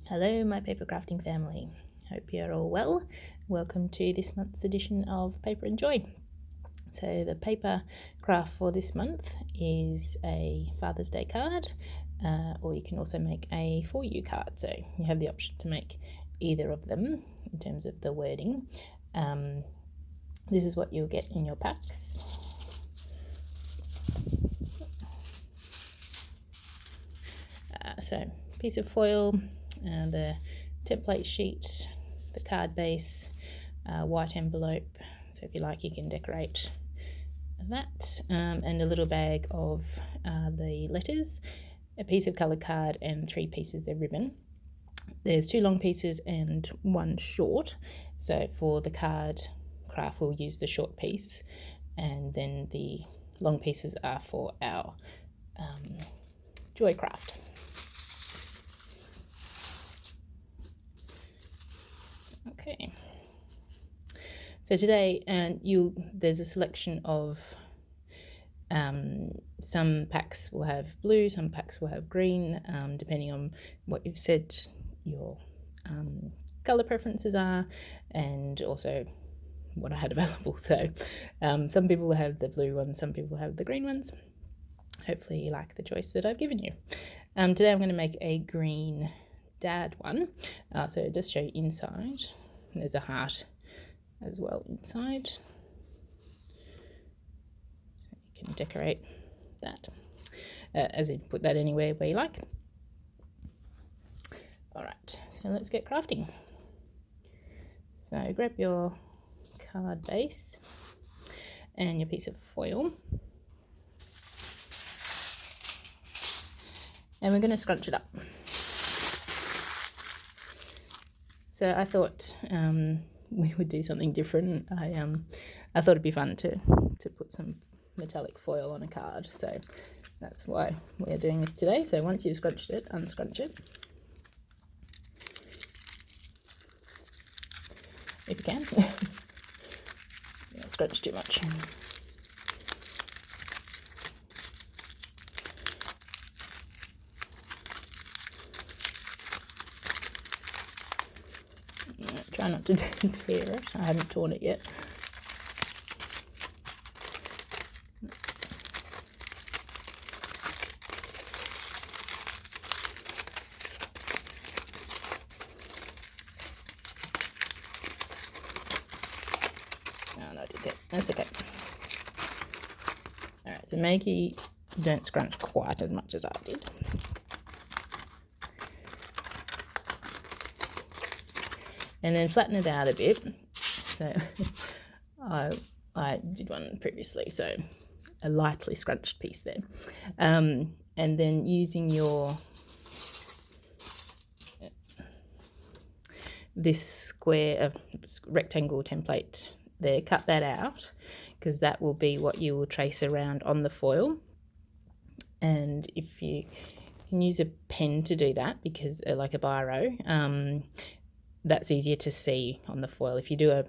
Hello, my paper crafting family. Hope you're all well. Welcome to this month's edition of Paper and Joy. So the paper craft for this month is a Father's Day card, or you can also make a For You card. So you have the option to make either of them in terms of the wording. This is what you'll get in your packs. So piece of foil, the template sheet, the card base, white envelope, so if you like you can decorate that, and a little bag of the letters, a piece of coloured card and 3 pieces of ribbon. There's 2 long pieces and 1 short, so for the card craft we'll use the short piece, and then the long pieces are for our joy craft. Okay, so today there's a selection of some packs will have blue, some packs will have green, depending on what you've said your colour preferences are, and also what I had available. So some people will have the blue ones, some people have the green ones. Hopefully you like the choice that I've given you. Today I'm going to make a green dad one, so just show you inside. There's a heart as well inside, so you can decorate that, as in put that anywhere where you like. Alright, so let's get crafting. So grab your card base and your piece of foil, and we're going to scrunch it up. So I thought we would do something different. I thought it'd be fun to put some metallic foil on a card, so that's why we are doing this today. So once you've scrunched it, unscrunch it if you can. Don't scrunch too much. Try not to tear it. I haven't torn it yet. Oh, no, I did it. That's okay. Alright, so maybe don't scrunch quite as much as I did. And then flatten it out a bit. So I did one previously, so a lightly scrunched piece there. And then using this square of rectangle template there, cut that out, because that will be what you will trace around on the foil. And if you can use a pen to do that, because like a biro, that's easier to see on the foil. If you do a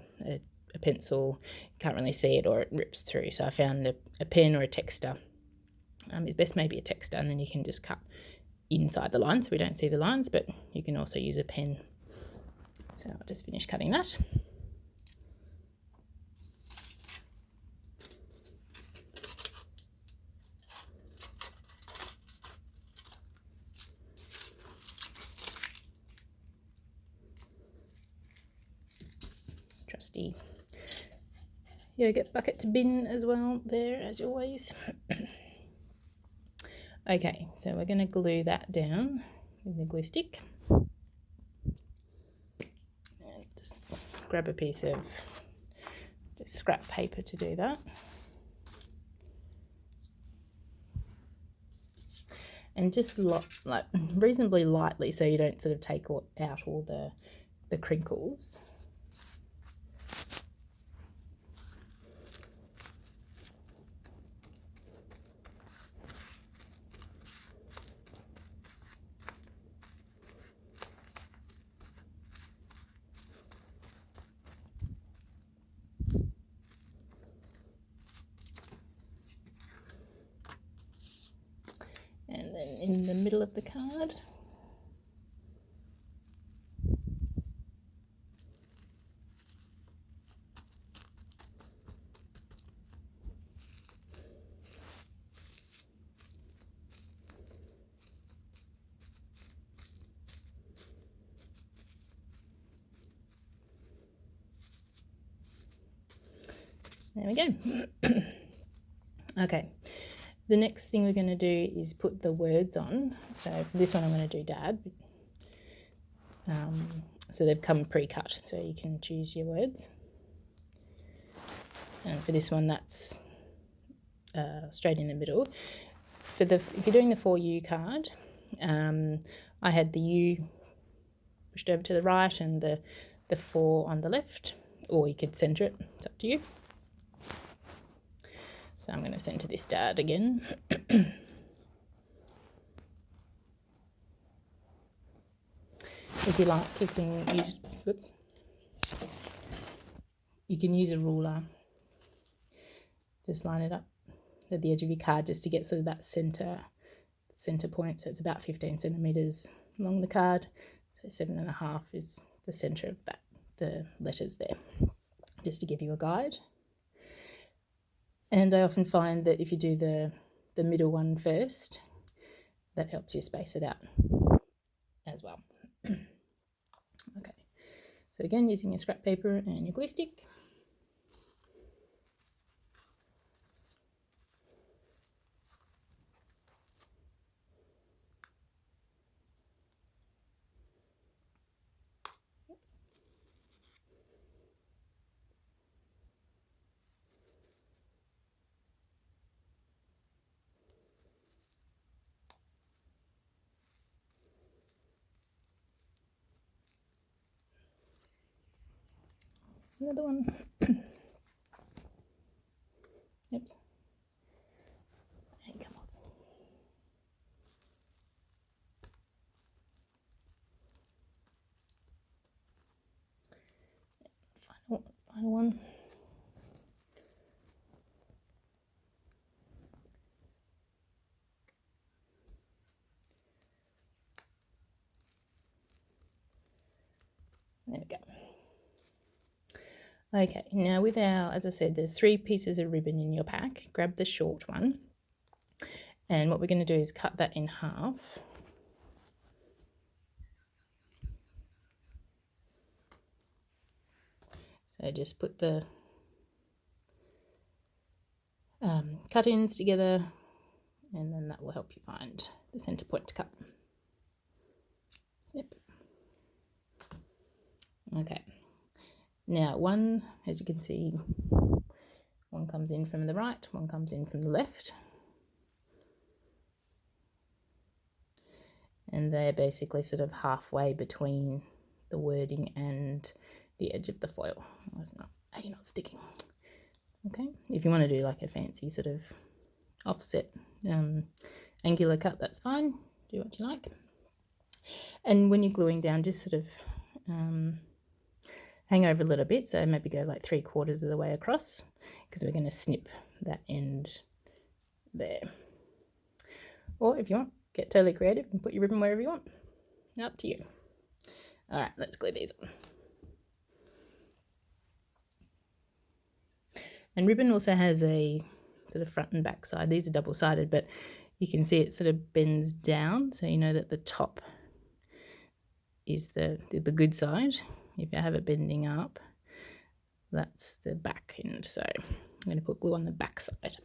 pencil, you can't really see it, or it rips through. So I found a pen or a texter. It's best maybe a texter, and then you can just cut inside the line so we don't see the lines, but you can also use a pen. So I'll just finish cutting that. Trusty yogurt bucket to bin as well there, as always. Okay, so we're going to glue that down with the glue stick. And just grab a piece of scrap paper to do that. And just like reasonably lightly, so you don't sort of take out all the crinkles. And then in the middle of the card, There we go. Okay, the next thing we're going to do is put the words on. So for this one I'm going to do Dad. So they've come pre-cut, so you can choose your words. And for this one, that's straight in the middle. If you're doing the For You card, I had the U pushed over to the right and the 4 on the left, or you could centre it, it's up to you. So I'm going to centre this Dad again. If you like, you can use a ruler, just line it up at the edge of your card just to get sort of that centre point. So it's about 15 centimetres along the card, so 7.5 is the centre of that, the letters there, just to give you a guide. And I often find that if you do the middle one first, that helps you space it out as well. Okay, so again, using your scrap paper and your glue stick. Another one. Oops. Hey, come off. Final one. There we go. Okay, now with our, as I said, there's 3 pieces of ribbon in your pack. Grab the short one, and what we're going to do is cut that in half. So just put the cut-ins together, and then that will help you find the centre point to cut. Snip. Okay. Now one, as you can see, one comes in from the right, one comes in from the left. And they're basically sort of halfway between the wording and the edge of the foil. Are you not sticking? Okay, if you want to do like a fancy sort of offset angular cut, that's fine. Do what you like. And when you're gluing down, just sort of hang over a little bit, so maybe go like 3/4 of the way across, because we're going to snip that end there. Or if you want, get totally creative and put your ribbon wherever you want. Up to you. All right, let's glue these on. And ribbon also has a sort of front and back side. These are double-sided, but you can see it sort of bends down, so you know that the top is the good side. If you have it bending up, that's the back end. So I'm going to put glue on the back side.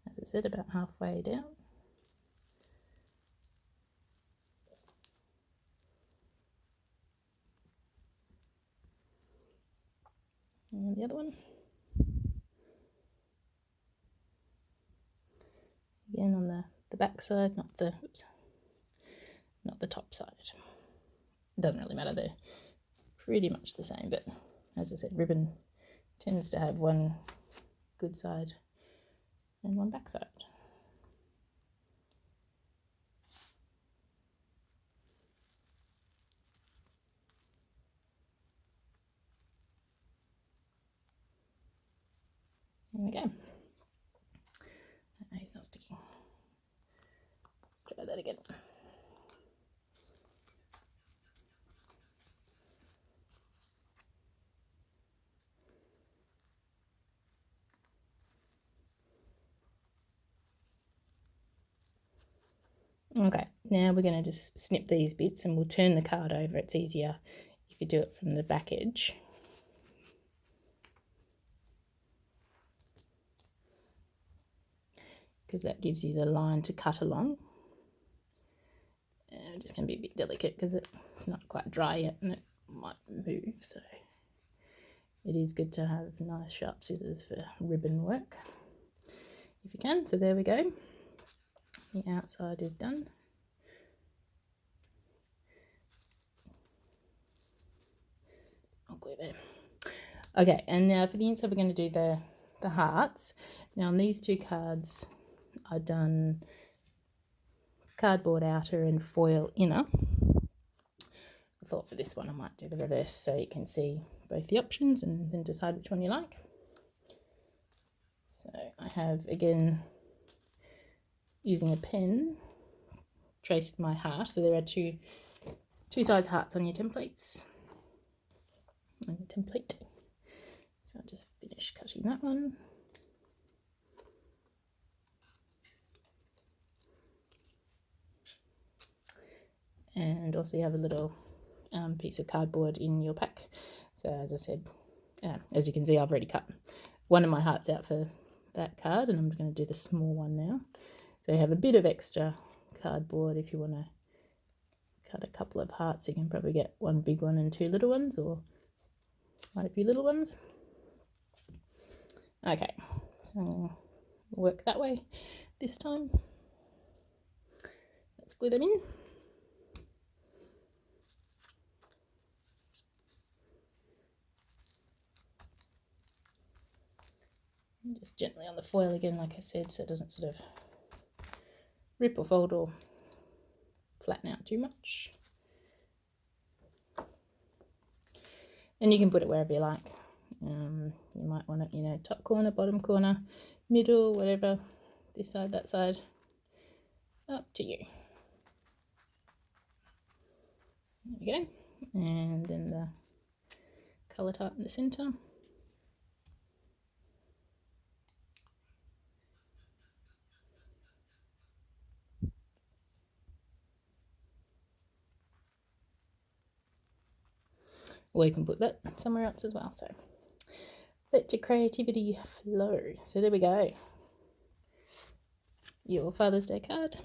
As I said, about halfway down. And the other one. Again on the back side, not the top side. It doesn't really matter, they're pretty much the same, but as I said, ribbon tends to have one good side and one back side. There we go. He's not sticking. Try that again. Okay, now we're going to just snip these bits and we'll turn the card over. It's easier if you do it from the back edge. Because that gives you the line to cut along. And I'm just going to be a bit delicate because it's not quite dry yet and it might move, so it is good to have nice sharp scissors for ribbon work if you can. So there we go, the outside is done. I'll glue there. Okay, and now for the inside we're going to do the hearts. Now on these two cards I've done cardboard outer and foil inner. I thought for this one I might do the reverse so you can see both the options and then decide which one you like. So I have, again, using a pen, traced my heart. So there are two size hearts on your templates. On your template. So I'll just finish cutting that one. And also you have a little piece of cardboard in your pack. So as I said, as you can see, I've already cut one of my hearts out for that card, and I'm going to do the small one now. So you have a bit of extra cardboard if you want to cut a couple of hearts. You can probably get one big one and two little ones, or quite a few little ones. Okay, so work that way this time. Let's glue them in. And just gently on the foil again, like I said, so it doesn't sort of rip or fold or flatten out too much. And you can put it wherever you like. You might want it, top corner, bottom corner, middle, whatever, this side, that side, up to you. There we go. And then the colour type in the centre. Or you can put that somewhere else as well. So let your creativity flow. So there we go. Your Father's Day card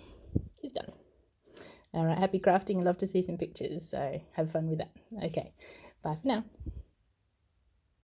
is done. All right, happy crafting. I'd love to see some pictures. So have fun with that. Okay, bye for now.